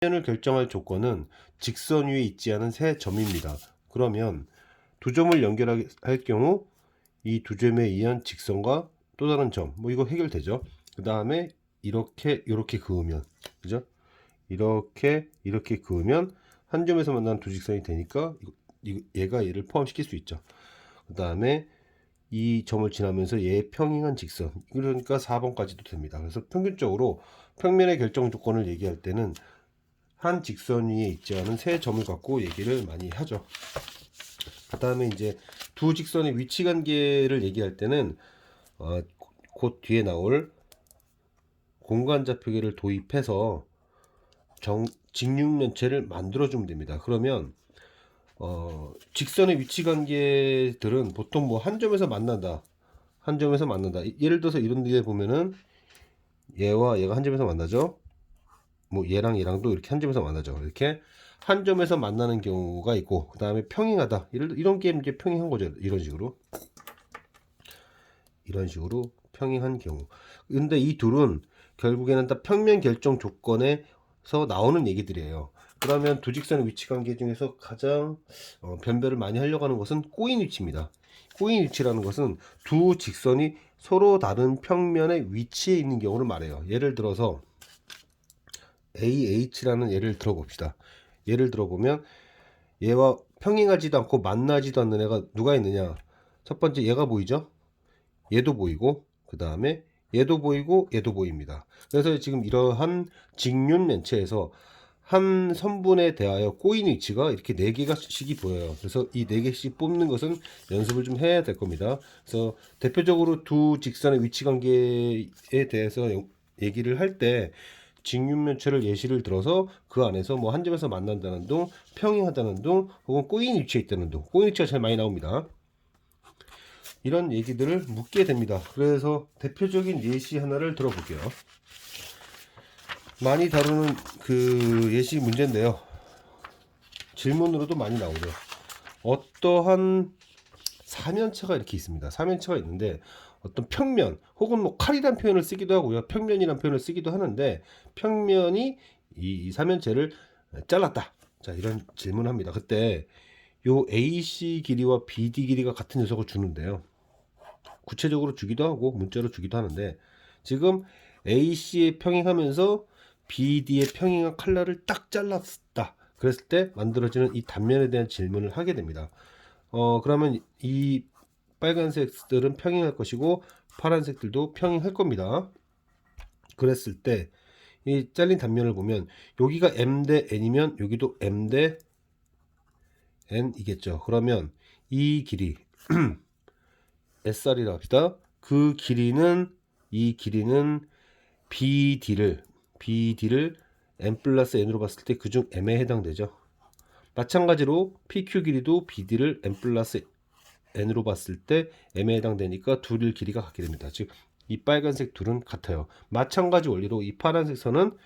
평면을 결정할 조건은 직선 위에 있지 않은 세 점입니다. 그러면 두 점을 연결할 경우 이 두 점에 의한 직선과 또 다른 점, 뭐 이거 해결되죠. 그 다음에 이렇게 그으면, 그죠? 이렇게 그으면 한 점에서 만나는 두 직선이 되니까 얘가 얘를 포함시킬 수 있죠. 그 다음에 이 점을 지나면서 얘의 평행한 직선, 그러니까 4번까지도 됩니다. 그래서 평균적으로 평면의 결정 조건을 얘기할 때는 한 직선 위에 있지 않은 세 점을 갖고 얘기를 많이 하죠. 그 다음에 이제 두 직선의 위치 관계를 얘기할 때는 곧 뒤에 나올 공간 좌표계를 도입해서 직육면체를 만들어주면 됩니다. 그러면 직선의 위치 관계들은 보통 뭐 한 점에서 만난다. 예를 들어서 이런 데 보면은 얘와 얘가 한 점에서 만나죠. 뭐 얘랑 얘랑도 이렇게 한 점에서 만나죠. 이렇게 한 점에서 만나는 경우가 있고, 그 다음에 평행하다. 이런 게 이제 평행한 거죠. 이런 식으로 평행한 경우. 근데 이 둘은 결국에는 다 평면 결정 조건에서 나오는 얘기들이에요. 그러면 두 직선의 위치 관계 중에서 가장 변별을 많이 하려고 하는 것은 꼬인 위치입니다. 꼬인 위치라는 것은 두 직선이 서로 다른 평면의 위치에 있는 경우를 말해요. 예를 들어서 AH라는 예를 들어봅시다. 예를 들어보면 얘와 평행하지도 않고 만나지도 않는 애가 누가 있느냐. 첫 번째 얘가 보이죠? 얘도 보이고, 그 다음에 얘도 보이고 얘도 보입니다. 그래서 지금 이러한 직륜면체에서 한 선분에 대하여 꼬인 위치가 이렇게 4개씩이 보여요. 그래서 이 4개씩 뽑는 것은 연습을 좀 해야 될 겁니다. 그래서 대표적으로 두 직선의 위치 관계에 대해서 얘기를 할 때 직륜면체를 예시를 들어서 그 안에서 뭐 한 점에서 만난다는 둥, 평행하다는 둥, 혹은 꼬인 위치에 있다는 둥, 꼬인 위치가 제일 많이 나옵니다. 이런 얘기들을 묻게 됩니다. 그래서 대표적인 예시 하나를 들어볼게요. 많이 다루는 그 예시 문제인데요. 질문으로도 많이 나오죠. 어떠한 사면체가 이렇게 있습니다. 사면체가 있는데 어떤 평면 혹은 뭐 칼이란 표현을 쓰기도 하고요. 평면이란 표현을 쓰기도 하는데 평면이 이 사면체를 잘랐다. 자, 이런 질문을 합니다. 그때 요 AC 길이와 BD 길이가 같은 녀석을 주는데요. 구체적으로 주기도 하고 문자로 주기도 하는데 지금 AC에 평행하면서 BD의 평행한 칼날을 딱 잘랐다. 그랬을 때 만들어지는 이 단면에 대한 질문을 하게 됩니다. 그러면 이 빨간색들은 평행할 것이고 파란색들도 평행할 겁니다. 그랬을 때 이 잘린 단면을 보면 여기가 M 대 N이면 여기도 M 대 N이겠죠. 그러면 이 길이 SR이라고 합시다. 그 길이는 이 길이는 BD를 M 플러스 N으로 봤을 때 그중 M에 해당되죠. 마찬가지로 PQ 길이도 BD를 M 플러스 N으로 봤을 때 M에 해당되니까 둘의 길이가 같게 됩니다. 즉 이 빨간색 둘은 같아요. 마찬가지 원리로 이 파란색 선은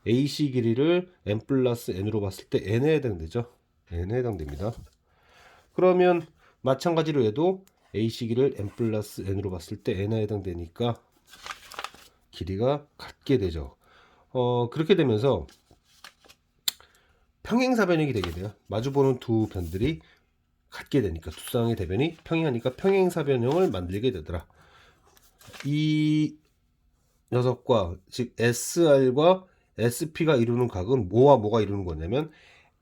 AC 길이를 M 플러스 N으로 봤을 때 N에 해당되죠. N에 해당됩니다. 그러면 마찬가지로 얘도 AC 길이를 M 플러스 N으로 봤을 때 N에 해당되니까 길이가 같게 되죠. 그렇게 되면서 평행사변형이 되게 돼요. 마주보는 두 변들이 같게 되니까 두 쌍의 대변이 평행하니까 평행사변형을 만들게 되더라. 이 녀석과 즉 SR과 SP가 이루는 각은 뭐와 뭐가 이루는 거냐면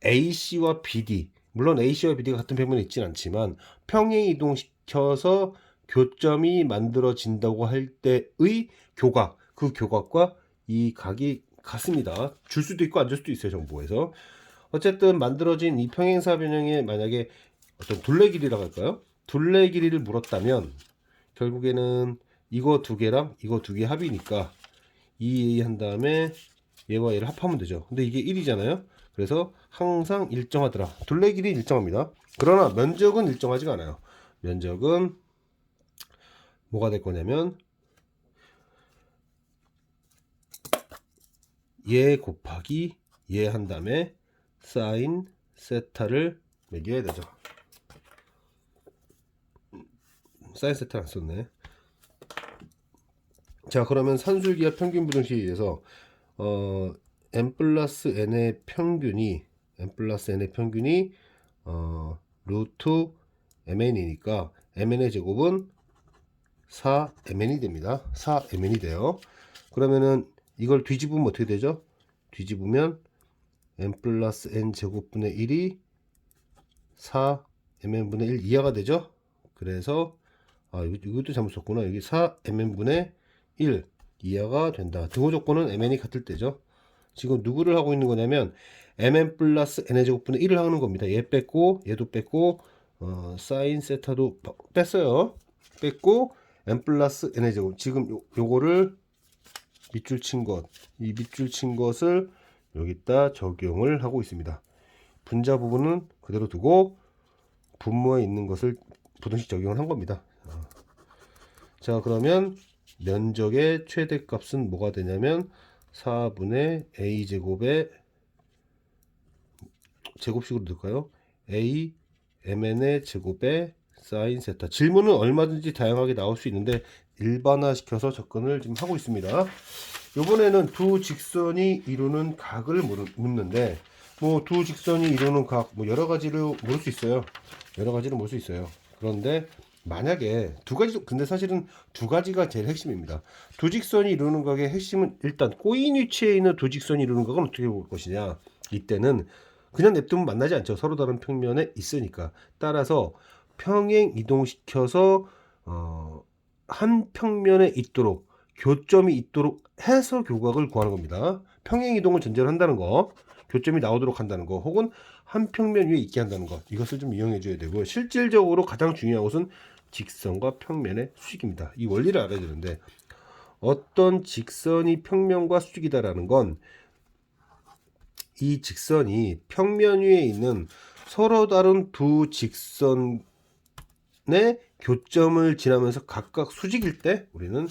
AC와 BD, 물론 AC와 BD가 같은 평면에 있진 않지만 평행 이동시켜서 교점이 만들어진다고 할 때의 교각, 그 교각과 이 각이 같습니다. 줄 수도 있고 안 줄 수도 있어요, 정보에서. 어쨌든 만들어진 이 평행사변형의 만약에 어떤 둘레 길이라고 할까요? 둘레 길이를 물었다면 결국에는 이거 두 개랑 이거 두 개 합이니까 2A 한 다음에 얘와 얘를 합하면 되죠. 근데 이게 1이잖아요. 그래서 항상 일정하더라. 둘레 길이 일정합니다. 그러나 면적은 일정하지가 않아요. 면적은 뭐가 될 거냐면 얘 곱하기 얘 한 다음에 사인 세타를 매겨야 되죠. 사인 세타를 안 썼네. 자, 그러면 산술기와 평균 부등식에 의해서 n 플러스 n의 평균이 루트 mn이니까 mn의 제곱은 4mn이 됩니다. 4mn이 돼요. 그러면은 이걸 뒤집으면 어떻게 되죠? 뒤집으면 n 플러스 n 제곱분의 1이 4mn분의 1 이하가 되죠. 그래서 이것도 잘못 썼구나. 여기 4mn분의 1 이하가 된다. 등호 조건은 mn이 같을 때죠. 지금 누구를 하고 있는 거냐면 mn 플러스 n의 제곱분의 1을 하는 겁니다. 얘 뺐고 얘도 뺐고 사인 세타도 뺐어요. 뺐고 n 플러스 n의 제곱. 지금 요거를 밑줄 친 것, 이 밑줄 친 것을 여기다 적용을 하고 있습니다. 분자 부분은 그대로 두고 분모에 있는 것을 부등식 적용을 한 겁니다. 자, 그러면 면적의 최대값은 뭐가 되냐면 4분의 a 제곱의 제곱식으로 넣을까요? a mn의 제곱의 사인 세타. 질문은 얼마든지 다양하게 나올 수 있는데 일반화 시켜서 접근을 지금 하고 있습니다. 이번에는 두 직선이 이루는 각을 묻는데 뭐 두 직선이 이루는 각 뭐 여러 가지로 물을 수 있어요. 여러 가지로 물 수 있어요. 그런데 만약에 두 가지, 근데 사실은 두 가지가 제일 핵심입니다. 두 직선이 이루는 각의 핵심은 일단 꼬인 위치에 있는 두 직선이 이루는 각은 어떻게 볼 것이냐. 이때는 그냥 냅두면 만나지 않죠. 서로 다른 평면에 있으니까. 따라서 평행 이동시켜서 한 평면에 있도록 교점이 있도록 해서 교각을 구하는 겁니다. 평행 이동을 전제로 한다는 거, 교점이 나오도록 한다는 거, 혹은 한 평면 위에 있게 한다는 것, 이것을 좀 이용해 줘야 되고요. 실질적으로 가장 중요한 것은 직선과 평면의 수직입니다. 이 원리를 알아야 되는데 어떤 직선이 평면과 수직이다라는 건 이 직선이 평면 위에 있는 서로 다른 두 직선의 교점을 지나면서 각각 수직일 때 우리는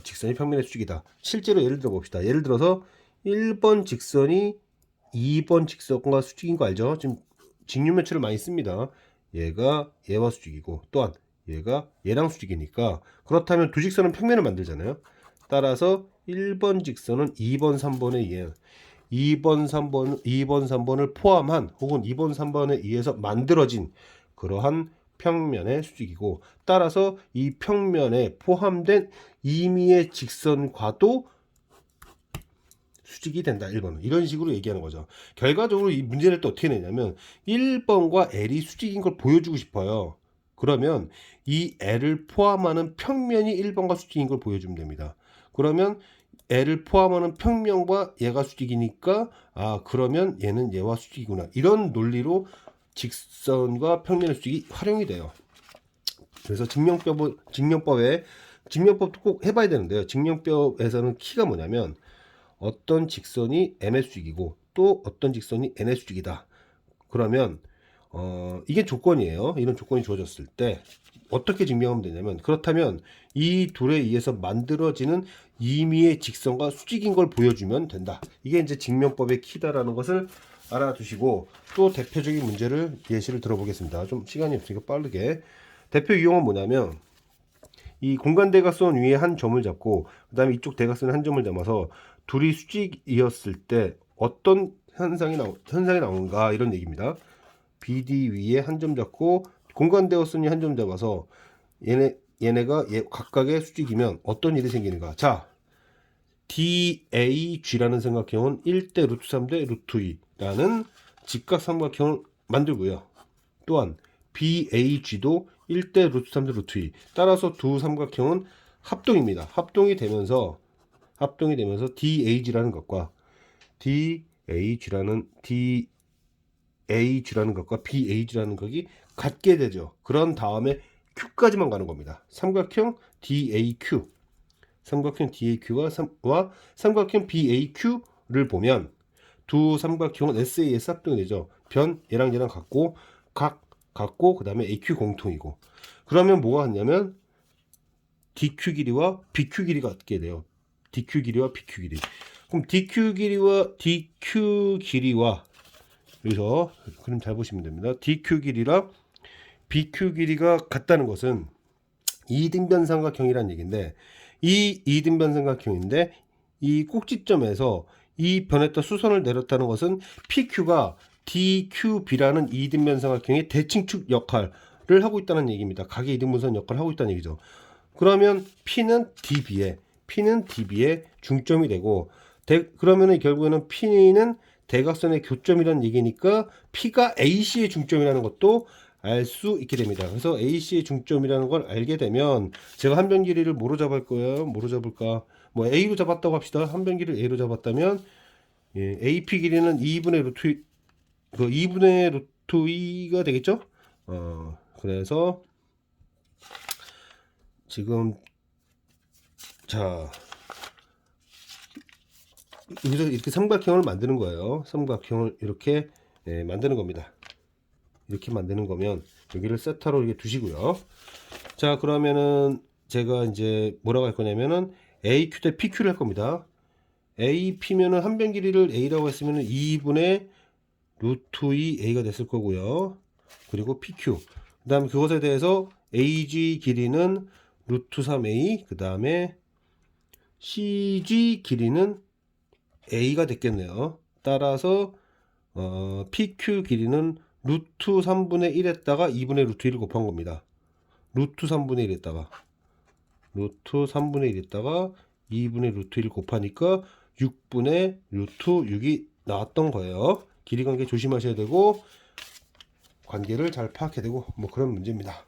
직선이 평면의 수직이다. 실제로 예를 들어 봅시다. 예를 들어서 1번 직선이 2번 직선과 수직인 거 알죠? 지금 직육면체를 많이 씁니다. 얘가 얘와 수직이고 또한 얘가 얘랑 수직이니까, 그렇다면 두 직선은 평면을 만들잖아요. 따라서 1번 직선은 2번 3번에 의해 2번 3번을 포함한 혹은 2번 3번에 의해서 만들어진 그러한 평면의 수직이고, 따라서 이 평면에 포함된 임의의 직선과도 수직이 된다. 1번은 이런 식으로 얘기하는 거죠. 결과적으로 이 문제를 또 어떻게 내냐면 1번과 L이 수직인 걸 보여주고 싶어요. 그러면 이 L을 포함하는 평면이 1번과 수직인 걸 보여주면 됩니다. 그러면 L을 포함하는 평면과 얘가 수직이니까 그러면 얘는 얘와 수직이구나. 이런 논리로 직선과 평면의 수직이 활용이 돼요. 그래서 증명법도 꼭 해봐야 되는데요. 증명법에서는 키가 뭐냐면 어떤 직선이 m의 수직이고 또 어떤 직선이 n의 수직이다. 그러면 이게 조건이에요. 이런 조건이 주어졌을 때 어떻게 증명하면 되냐면, 그렇다면 이 둘에 의해서 만들어지는 임의의 직선과 수직인 걸 보여주면 된다. 이게 이제 증명법의 키다라는 것을 알아두시고, 또 대표적인 문제를 예시를 들어보겠습니다. 좀 시간이 없으니까 빠르게. 대표 유형은 뭐냐면 이 공간 대각선 위에 한 점을 잡고 그 다음에 이쪽 대각선에 한 점을 잡아서 둘이 수직이었을 때 어떤 현상이 나오는가, 이런 얘기입니다. BD 위에 한 점 잡고 공간 대각선이 한 점 잡아서 얘네가 각각의 수직이면 어떤 일이 생기는가. 자, DAG라는 삼각형은 1대 루트 3대 루트 2라는 직각삼각형을 만들고요. 또한 BAG도 1대 루트 3대 루트 2. 따라서 두 삼각형은 합동입니다. 합동이 되면서 DAG라는 것과 DAG라는 것과 BAG라는 것이 같게 되죠. 그런 다음에 Q까지만 가는 겁니다. 삼각형 DAQ, 와 삼각형 BAQ를 보면 두 삼각형은 SAS 합동이 되죠. 변 얘랑 같고 그 다음에 AQ 공통이고, 그러면 뭐가 같냐면 DQ 길이와 BQ 길이가 같게 돼요. DQ 길이와 BQ 길이. 그럼 DQ 길이와 여기서 그림 잘 보시면 됩니다. DQ 길이랑 BQ 길이가 같다는 것은 이등변 삼각형이라는 얘기인데, 이 이등변 삼각형인데 이 꼭지점에서 이 변했다 수선을 내렸다는 것은 PQ가 DQB라는 이등변삼각형의 대칭축 역할을 하고 있다는 얘기입니다. 각의 이등분선 역할을 하고 있다는 얘기죠. 그러면 P는 DB에 중점이 되고 그러면은 결국에는 P는 대각선의 교점이라는 얘기니까 P가 AC의 중점이라는 것도 알 수 있게 됩니다. 그래서 AC의 중점이라는 걸 알게 되면 제가 한 변 길이를 뭐로 잡을 거예요? 뭐로 잡을까? 뭐 A로 잡았다고 합시다. 한 변 길이를 A로 잡았다면 예, AP 길이는 2분의 루트 그 2분의 루트 2가 되겠죠? 그래서 지금 자 여기서 이렇게 삼각형을 만드는 거예요. 삼각형을 이렇게 만드는 겁니다. 이렇게 만드는 거면 여기를 세타로 이렇게 두시고요. 자 그러면은 제가 이제 뭐라고 할 거냐면은 AQ 대 PQ를 할 겁니다. AP면은 한 변 길이를 A라고 했으면은 2분의 루트 2A가 됐을 거고요. 그리고 PQ 그 다음에 그것에 대해서 AG 길이는 루트 3A 그 다음에 CG 길이는 A가 됐겠네요. 따라서 PQ 길이는 루트 3분의 1에다가 2분의 루트 1을 곱한 겁니다. 루트 3분의 1에다가 루트 3분의 1에다가 2분의 루트 1을 곱하니까 6분의 루트 6이 나왔던 거예요. 길이 관계 조심하셔야 되고 관계를 잘 파악해야 되고 뭐 그런 문제입니다.